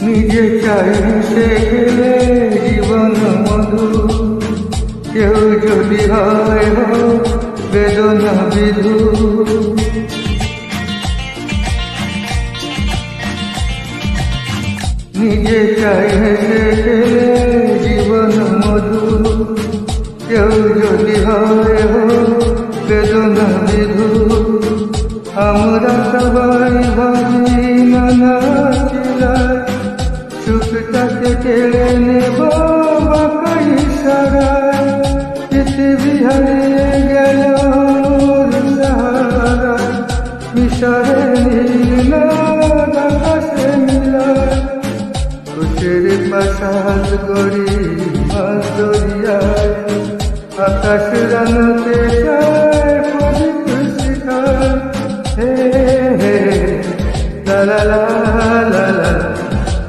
নিজে চাই সে খেলে জীবন মধু, কেউ যদি হয় বেদনা বিধু। নিজে চাই হেসে খেলে জীবন মধু, কেউ যদি হয় বেদনা বিধু। আমরা সবাই ভাবি নানা চিলায়, সুখটাকে কেড়ে নেব বাঁকা ইশারায়। পৃথিবী হারিয়ে গেল সাহারায়, মিশরে নীল আকাশে মিলায়। খুশির প্রাসাদ গড়ি মাছ দরিয়ায়, আকাশ রাঙাতে চায়